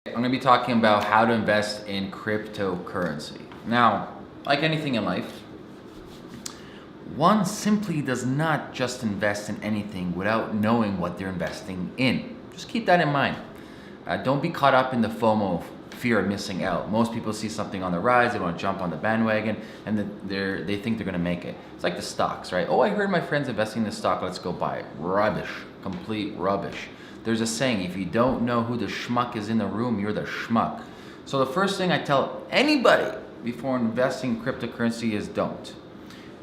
I'm going to be talking about how to invest in cryptocurrency. Now, like anything in life, one simply does not just invest in anything without knowing what they're investing in. Just keep that in mind. Don't be caught up in the FOMO, fear of missing out. Most people see something on the rise, they want to jump on the bandwagon, and they think they're going to make it. It's like the stocks, right? Oh, I heard my friends investing in this stock, let's go buy it. Rubbish, complete rubbish. There's a saying, if you don't know who the schmuck is in the room, you're the schmuck. So the first thing I tell anybody before investing in cryptocurrency is don't.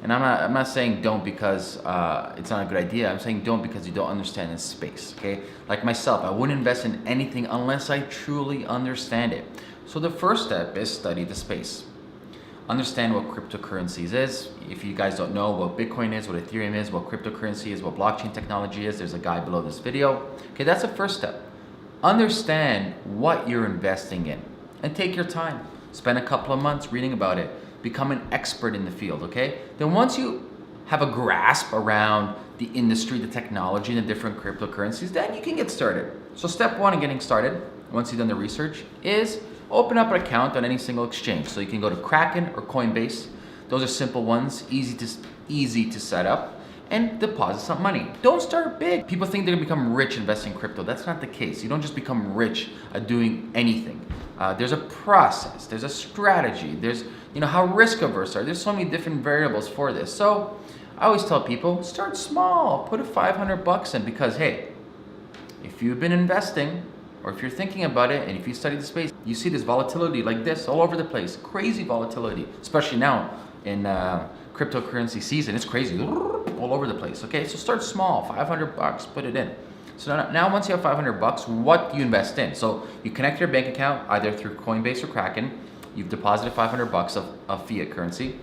And I'm not saying don't because it's not a good idea. I'm saying don't because you don't understand this space, okay? Like myself, I wouldn't invest in anything unless I truly understand it. So the first step is study the space. Understand what cryptocurrencies is. If you guys don't know what Bitcoin is, what Ethereum is, what cryptocurrency is, what blockchain technology is, there's a guide below this video. Okay, that's the first step. Understand what you're investing in and take your time. Spend a couple of months reading about it. Become an expert in the field, okay? Then once you have a grasp around the industry, the technology, and the different cryptocurrencies, then you can get started. So step one in getting started, once you've done the research, is open up an account on any single exchange. So you can go to Kraken or Coinbase. Those are simple ones, easy to set up, and deposit some money. Don't start big. People think they're gonna become rich investing in crypto. That's not the case. You don't just become rich at doing anything. There's a process, there's a strategy, there's how risk averse are. There's so many different variables for this. So I always tell people, start small, put a 500 bucks in, because hey, if you've been investing, or if you're thinking about it, and if you study the space, you see this volatility like this all over the place, crazy volatility, especially now in cryptocurrency season. It's crazy, all over the place, okay? So start small, 500 bucks, put it in. So now once you have 500 bucks, what do you invest in? So you connect your bank account either through Coinbase or Kraken. You've deposited 500 bucks of fiat currency.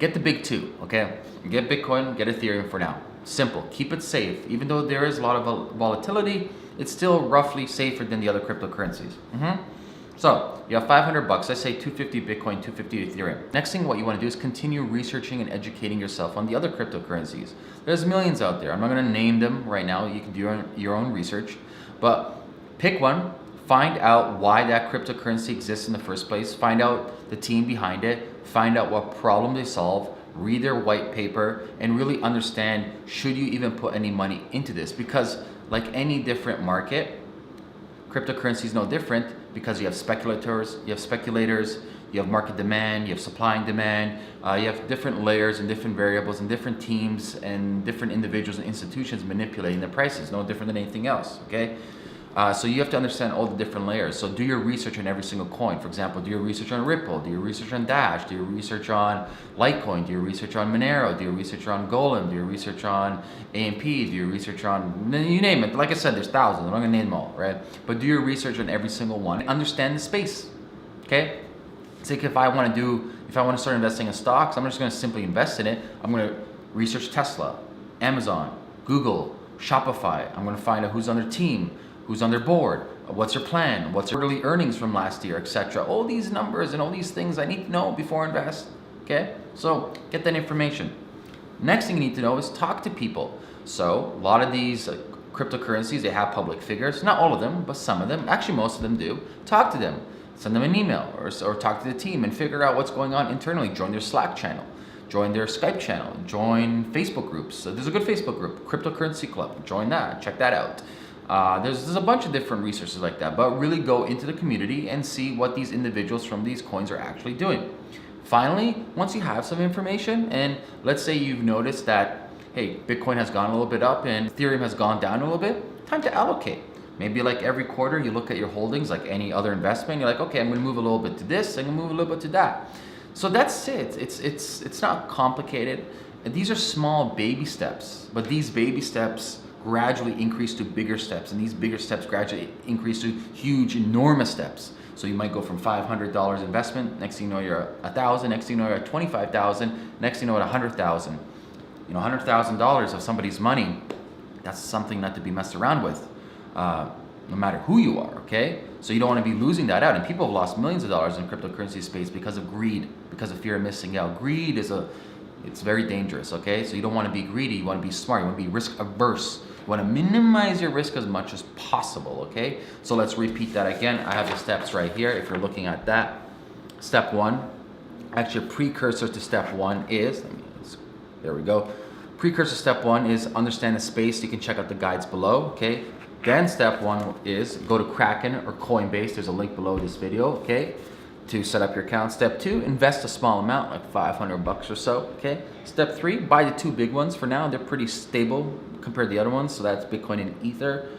Get the big two, okay? Get Bitcoin, get Ethereum for now. Simple, keep it safe. Even though there is a lot of volatility, it's still roughly safer than the other cryptocurrencies. So you have 500 bucks, let's say 250 Bitcoin, 250 Ethereum. Next thing what you want to do is continue researching and educating yourself on the other cryptocurrencies. There's millions out there. I'm not going to name them right now. You can do your own research, but pick one, find out why that cryptocurrency exists in the first place, find out the team behind it, find out what problem they solve, read their white paper, and really understand, should you even put any money into this? Because like any different market, cryptocurrency is no different, because you have speculators, you have market demand, you have supply and demand, you have different layers and different variables and different teams and different individuals and institutions manipulating the prices, no different than anything else, okay? So you have to understand all the different layers. So do your research on every single coin. For example, do your research on Ripple, do your research on Dash, do your research on Litecoin, do your research on Monero, do your research on Golem, do your research on AMP, do your research on, you name it. Like I said, there's thousands, I'm not gonna name them all, right? But do your research on every single one. Understand the space, okay? It's like if I wanna start investing in stocks, I'm just gonna simply invest in it. I'm gonna research Tesla, Amazon, Google, Shopify. I'm gonna find out who's on their team, who's on their board, what's your plan, what's your quarterly earnings from last year, etc. All these numbers and all these things I need to know before I invest, okay? So get that information. Next thing you need to know is talk to people. So a lot of these cryptocurrencies, they have public figures, not all of them, but some of them, actually most of them do. Talk to them, send them an email or talk to the team and figure out what's going on internally. Join their Slack channel, join their Skype channel, join Facebook groups. So there's a good Facebook group, Cryptocurrency Club, join that, check that out. There's a bunch of different resources like that, but really go into the community and see what these individuals from these coins are actually doing. Finally, once you have some information, and let's say you've noticed that, hey, Bitcoin has gone a little bit up and Ethereum has gone down a little bit, time to allocate. Maybe like every quarter you look at your holdings like any other investment, you're like, okay, I'm gonna move a little bit to this, I'm gonna move a little bit to that. So that's it, it's not complicated. And these are small baby steps, but these baby steps gradually increase to bigger steps, and these bigger steps gradually increase to huge, enormous steps. So you might go from $500 investment, next thing you know you're at $1,000, next thing you know you're at $25,000, next thing you know at $100,000. $100,000 of somebody's money, that's something not to be messed around with, no matter who you are, okay? So you don't want to be losing that out, and people have lost millions of dollars in cryptocurrency space because of greed, because of fear of missing out. Greed it's very dangerous, okay? So you don't want to be greedy, you want to be smart, you want to be risk averse. You want to minimize your risk as much as possible, okay? So let's repeat that again. I have the steps right here if you're looking at that. Step 1, actually a precursor to step 1 is, there we go. Precursor to step 1 is understand the space. You can check out the guides below, okay? Then step 1 is go to Kraken or Coinbase. There's a link below this video, okay? To set up your account. Step 2, invest a small amount, like $500 or so, okay? Step 3, buy the 2 big ones for now. They're pretty stable compared to the other ones, so that's Bitcoin and Ether.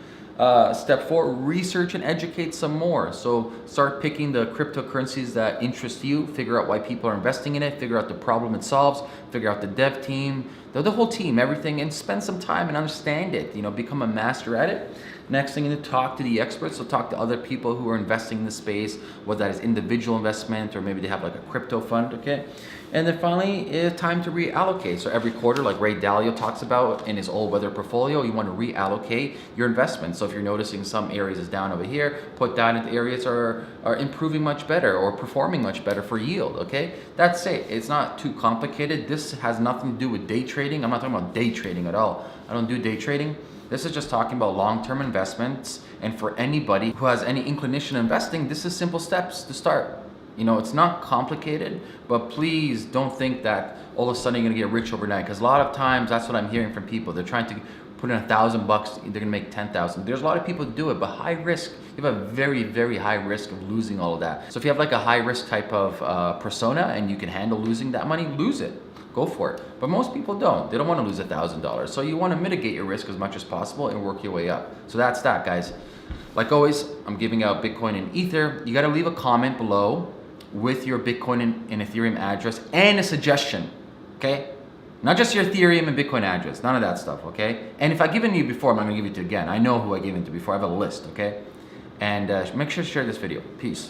Step 4, research and educate some more. So start picking the cryptocurrencies that interest you, figure out why people are investing in it, figure out the problem it solves, figure out the dev team, the whole team, everything, and spend some time and understand it, become a master at it. Next thing, to talk to the experts, so talk to other people who are investing in the space, whether that is individual investment or maybe they have like a crypto fund, okay? And then finally, it's time to reallocate. So every quarter, like Ray Dalio talks about in his all-weather portfolio, you want to reallocate your investment. So if you're noticing some areas is down over here, put that into areas are improving much better or performing much better for yield, okay? That's it. It's not too complicated. This has nothing to do with day trading. I'm not talking about day trading at all. I don't do day trading. This is just talking about long-term investments, and for anybody who has any inclination in investing, this is simple steps to start. It's not complicated, but please don't think that all of a sudden you're gonna get rich overnight, because a lot of times that's what I'm hearing from people. They're trying to put in $1,000, they're gonna make 10,000. There's a lot of people who do it, but high risk. You have a very, very high risk of losing all of that. So if you have like a high risk type of persona and you can handle losing that money, lose it. Go for it. But most people don't. They don't want to lose $1,000. So you want to mitigate your risk as much as possible and work your way up. So that's that, guys. Like always, I'm giving out Bitcoin and Ether. You got to leave a comment below with your Bitcoin and Ethereum address and a suggestion, okay? Not just your Ethereum and Bitcoin address. None of that stuff, okay? And if I've given you before, I'm not going to give it to you again. I know who I gave it to before. I have a list, okay? And make sure to share this video. Peace.